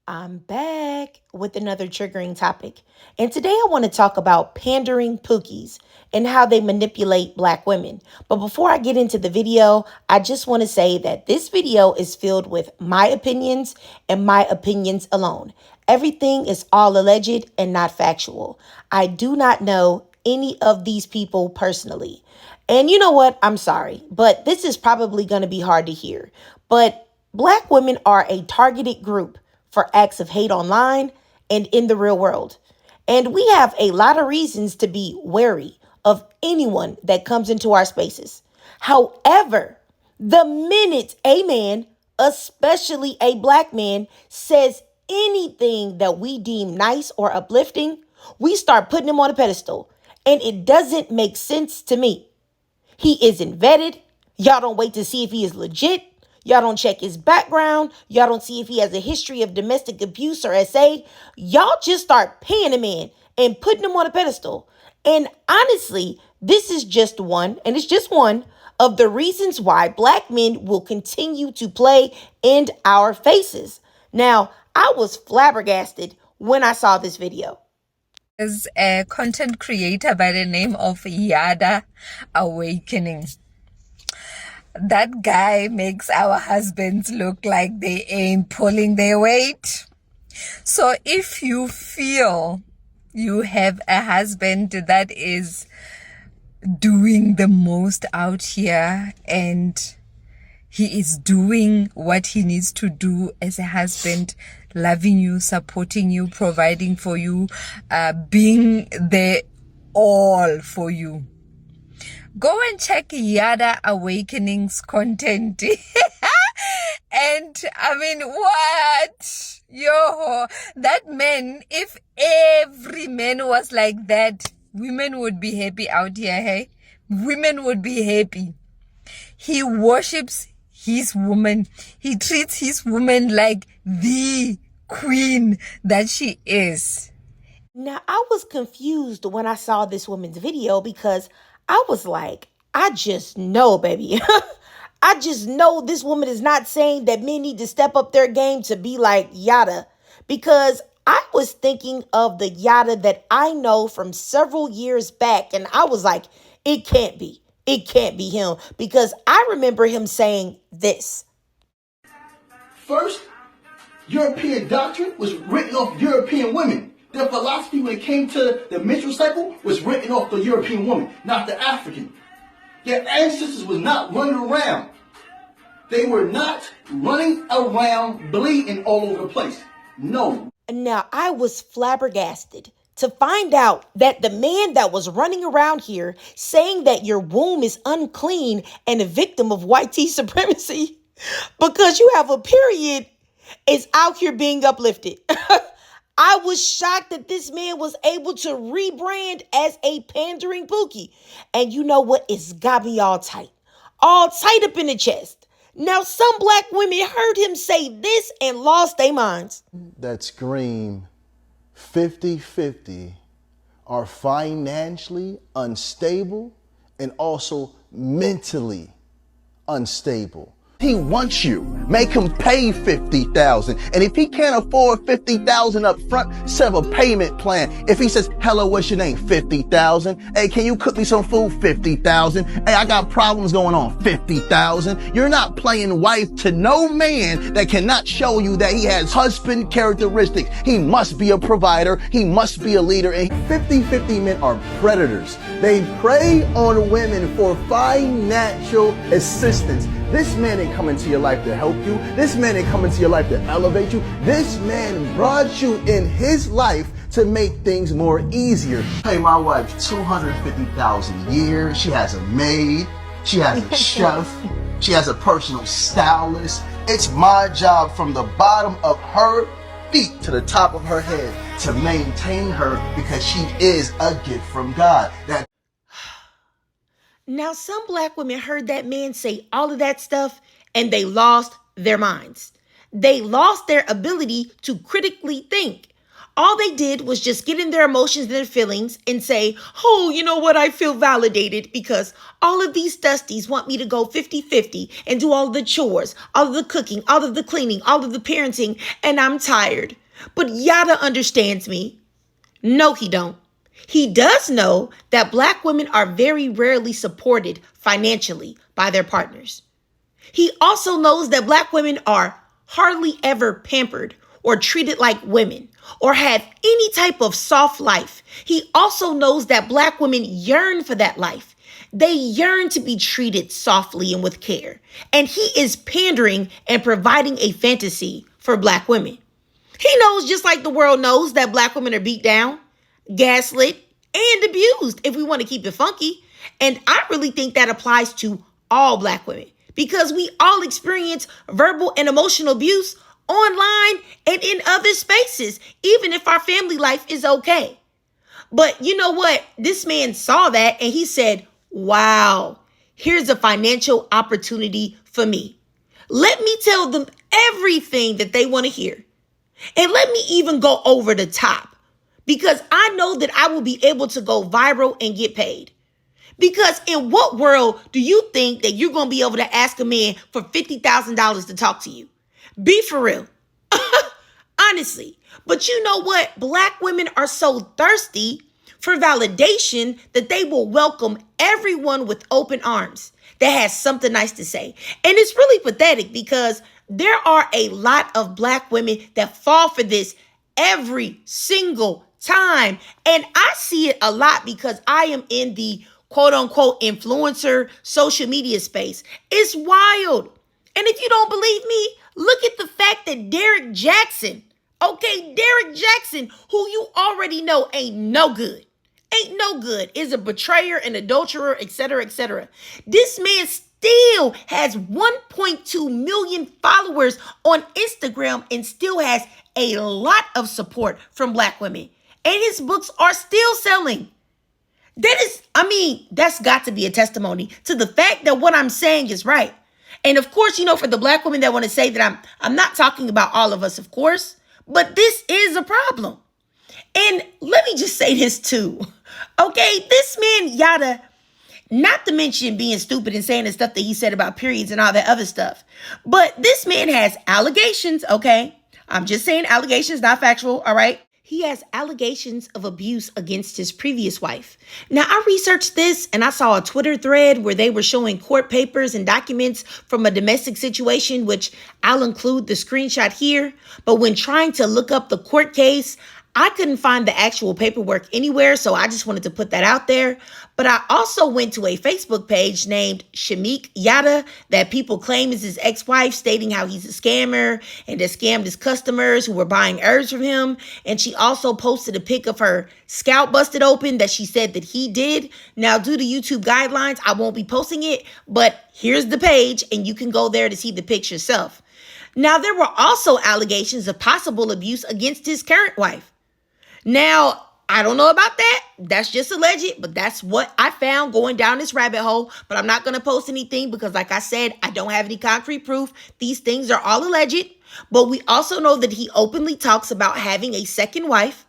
I'm back with another triggering topic. And today I want to talk about pandering Pookies and how they manipulate Black women. But before I get into the video, I just want to say that this video is filled with my opinions and my opinions alone. Everything is all alleged and not factual. I do not know any of these people personally. And you know what? I'm sorry, but this is probably going to be hard to hear. But Black women are a targeted group for acts of hate online and in the real world. And we have a lot of reasons to be wary of anyone that comes into our spaces. However, the minute a man, especially a Black man, says anything that we deem nice or uplifting, we start putting him on a pedestal. And it doesn't make sense to me. He isn't vetted. Y'all don't wait to see if he is legit. Y'all don't check his background. Y'all don't see if he has a history of domestic abuse or SA. Y'all just start paying him in and putting him on a pedestal. And honestly, this is just one, and it's just one of the reasons why Black men will continue to play in our faces. Now, I was flabbergasted when I saw this video. Is a content creator by the name of Yada Awakening. That guy makes our husbands look like they ain't pulling their weight. So if you feel you have a husband that is doing the most out here and he is doing what he needs to do as a husband, loving you, supporting you, providing for you, being there all for you. Go and check Yada Awakening's content. And I mean, what? Yo, that man, if every man was like that, women would be happy out here, hey? Women would be happy. He worships his woman. He treats his woman like the queen that she is. Now, I was confused when I saw this woman's video because I was like, I just know, baby. I just know this woman is not saying that men need to step up their game to be like Yada, because I was thinking of the Yada that I know from several years back. And I was like, it can't be. It can't be him, because I remember him saying this. First, European doctrine was written off European women. Their philosophy when it came to the menstrual cycle was written off the European woman, not the African. Their ancestors was not running around. They were not running around bleeding all over the place. No. Now, I was flabbergasted to find out that the man that was running around here saying that your womb is unclean and a victim of white tea supremacy because you have a period is out here being uplifted. I was shocked that this man was able to rebrand as a pandering Pookie. And you know what? It's got me all tight up in the chest. Now, some Black women heard him say this and lost their minds. That scream 50-50 are financially unstable and also mentally unstable. He wants you. Make him pay $50,000. And if he can't afford $50,000 up front, set up a payment plan. If he says, hello, what's your name? $50,000. Hey, can you cook me some food? $50,000. Hey, I got problems going on. $50,000. You're not playing wife to no man that cannot show you that he has husband characteristics. He must be a provider. He must be a leader. And 50-50 men are predators. They prey on women for financial assistance. This man ain't coming to your life to help you. This man ain't coming to your life to elevate you. This man brought you in his life to make things more easier. Pay my wife $250,000 a year. She has a maid. She has a chef. She has a personal stylist. It's my job from the bottom of her feet to the top of her head to maintain her because she is a gift from God. Now, some Black women heard that man say all of that stuff and they lost their minds. They lost their ability to critically think. All they did was just get in their emotions and their feelings and say, oh, you know what? I feel validated because all of these dusties want me to go 50-50 and do all of the chores, all of the cooking, all of the cleaning, all of the parenting, and I'm tired. But Yada understands me. No, he don't. He does know that Black women are very rarely supported financially by their partners. He also knows that Black women are hardly ever pampered or treated like women or have any type of soft life. He also knows that Black women yearn for that life. They yearn to be treated softly and with care. And he is pandering and providing a fantasy for Black women. He knows, just like the world knows, that Black women are beat down, gaslit, and abused, if we want to keep it funky. And I really think that applies to all Black women, because we all experience verbal and emotional abuse online and in other spaces, even if our family life is okay. But you know what? This man saw that and he said, wow, here's a financial opportunity for me. Let me tell them everything that they want to hear. And let me even go over the top, because I know that I will be able to go viral and get paid. Because in what world do you think that you're going to be able to ask a man for $50,000 to talk to you? Be for real. Honestly. But you know what? Black women are so thirsty for validation that they will welcome everyone with open arms that has something nice to say. And it's really pathetic, because there are a lot of Black women that fall for this every single time. And I see it a lot because I am in the quote unquote influencer social media space. It's wild. And if you don't believe me, look at the fact that Derek Jackson, who you already know ain't no good, is a betrayer, an adulterer, etc., etc. This man still has 1.2 million followers on Instagram and still has a lot of support from Black women. And his books are still selling. That's got to be a testimony to the fact that what I'm saying is right. And of course, for the Black women that want to say that I'm not talking about all of us, of course, but this is a problem. And let me just say this too. Okay, this man Yada, not to mention being stupid and saying the stuff that he said about periods and all that other stuff, but this man has allegations, okay? I'm just saying allegations, not factual, all right? He has allegations of abuse against his previous wife. Now, I researched this and I saw a Twitter thread where they were showing court papers and documents from a domestic situation, which I'll include the screenshot here. But when trying to look up the court case, I couldn't find the actual paperwork anywhere, so I just wanted to put that out there. But I also went to a Facebook page named Shamik Yada that people claim is his ex-wife, stating how he's a scammer and has scammed his customers who were buying herbs from him. And she also posted a pic of her scalp busted open that she said that he did. Now, due to YouTube guidelines, I won't be posting it, but here's the page and you can go there to see the pics yourself. Now, there were also allegations of possible abuse against his current wife. Now, I don't know about that. That's just alleged, but that's what I found going down this rabbit hole. But I'm not going to post anything because, like I said, I don't have any concrete proof. These things are all alleged. But we also know that he openly talks about having a second wife.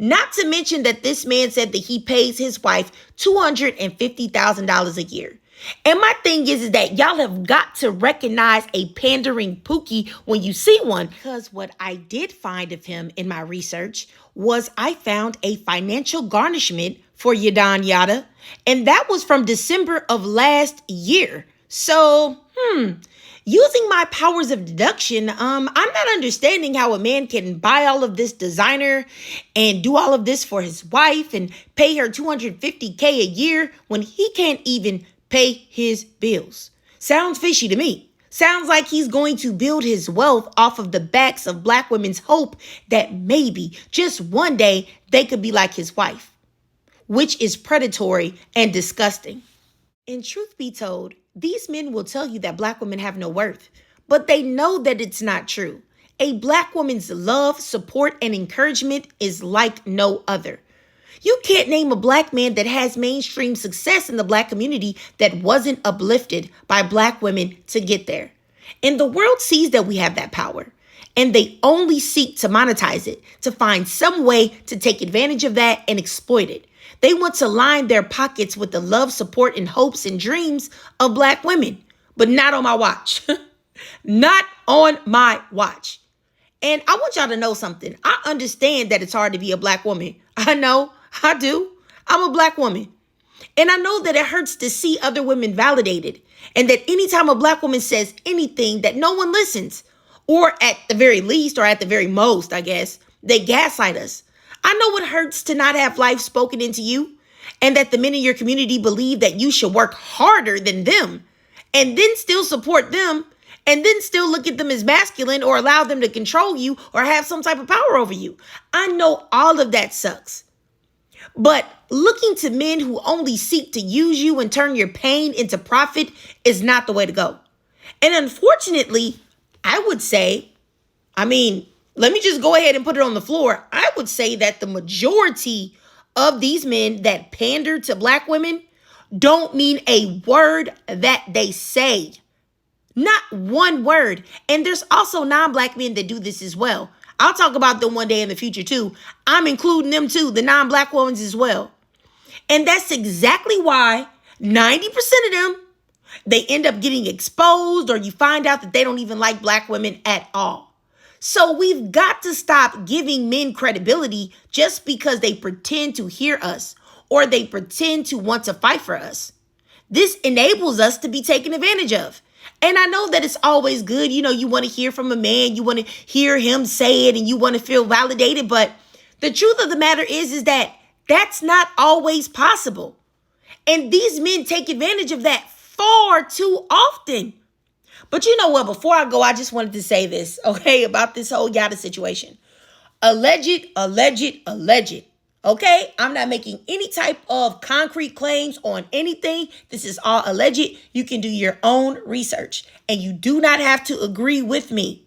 Not to mention that this man said that he pays his wife $250,000 a year. And my thing is that y'all have got to recognize a pandering Pookie when you see one. Because what I did find of him in my research was I found a financial garnishment for Yadon Yada. And that was from December of last year. So, using my powers of deduction, I'm not understanding how a man can buy all of this designer and do all of this for his wife and pay her $250K a year when he can't even pay his bills. Sounds fishy to me. Sounds like he's going to build his wealth off of the backs of Black women's hope that maybe just one day they could be like his wife, which is predatory and disgusting. And truth be told, these men will tell you that Black women have no worth, but they know that it's not true. A Black woman's love, support, and encouragement is like no other. You can't name a Black man that has mainstream success in the Black community that wasn't uplifted by Black women to get there. And the world sees that we have that power. And they only seek to monetize it, to find some way to take advantage of that and exploit it. They want to line their pockets with the love, support, and hopes and dreams of Black women, but not on my watch. Not on my watch. And I want y'all to know something. I understand that it's hard to be a Black woman. I know, I do. I'm a Black woman. And I know that it hurts to see other women validated, and that anytime a Black woman says anything, that no one listens, or at the very least, or at the very most, I guess, they gaslight us. I know it hurts to not have life spoken into you, and that the men in your community believe that you should work harder than them, and then still support them, and then still look at them as masculine or allow them to control you or have some type of power over you. I know all of that sucks. But looking to men who only seek to use you and turn your pain into profit is not the way to go. And unfortunately, I would say, let me just go ahead and put it on the floor. I would say that the majority of these men that pander to Black women don't mean a word that they say. Not one word. And there's also non-Black men that do this as well. I'll talk about them one day in the future too. I'm including them too, the non-Black ones as well. And that's exactly why 90% of them, they end up getting exposed, or you find out that they don't even like Black women at all. So we've got to stop giving men credibility just because they pretend to hear us or they pretend to want to fight for us. This enables us to be taken advantage of. And I know that it's always good. You want to hear from a man. You want to hear him say it and you want to feel validated. But the truth of the matter is that that's not always possible. And these men take advantage of that far too often. But you know what? Before I go, I just wanted to say this, okay, about this whole Yada situation. Alleged. Okay, I'm not making any type of concrete claims on anything. This is all alleged. You can do your own research and you do not have to agree with me.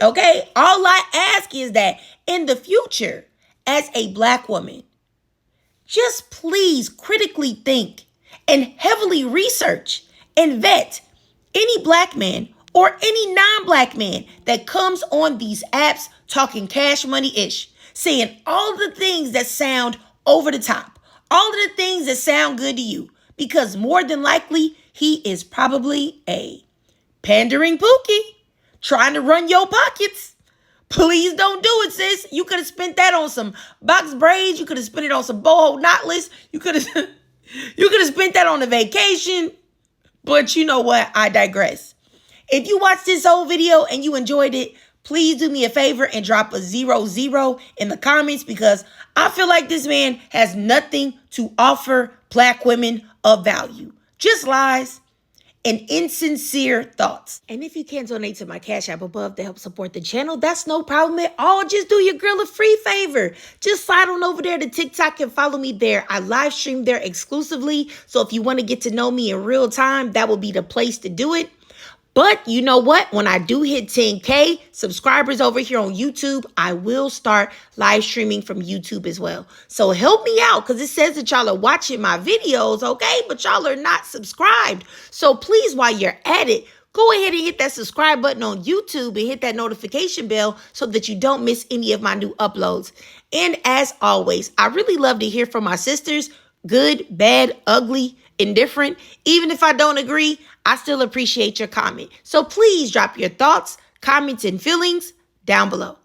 Okay, all I ask is that in the future, as a Black woman, just please critically think and heavily research and vet any Black man or any non-Black man that comes on these apps talking cash money-ish, saying all the things that sound over the top, all of the things that sound good to you, because more than likely, he is probably a pandering Pookie trying to run your pockets. Please don't do it, sis. You could have spent that on some box braids. You could have spent it on some boho knotless. You could have spent that on a vacation. But you know what? I digress. If you watched this whole video and you enjoyed it, please do me a favor and drop a 00 in the comments, because I feel like this man has nothing to offer Black women of value. Just lies and insincere thoughts. And if you can donate to my Cash App above to help support the channel, that's no problem at all. Just do your girl a free favor. Just slide on over there to TikTok and follow me there. I live stream there exclusively. So if you want to get to know me in real time, that will be the place to do it. But you know what? When I do hit 10K subscribers over here on YouTube, I will start live streaming from YouTube as well. So help me out, because it says that y'all are watching my videos, okay? But y'all are not subscribed. So please, while you're at it, go ahead and hit that subscribe button on YouTube and hit that notification bell so that you don't miss any of my new uploads. And as always, I really love to hear from my sisters, good, bad, ugly, indifferent. Even if I don't agree, I still appreciate your comment. So please drop your thoughts, comments, and feelings down below.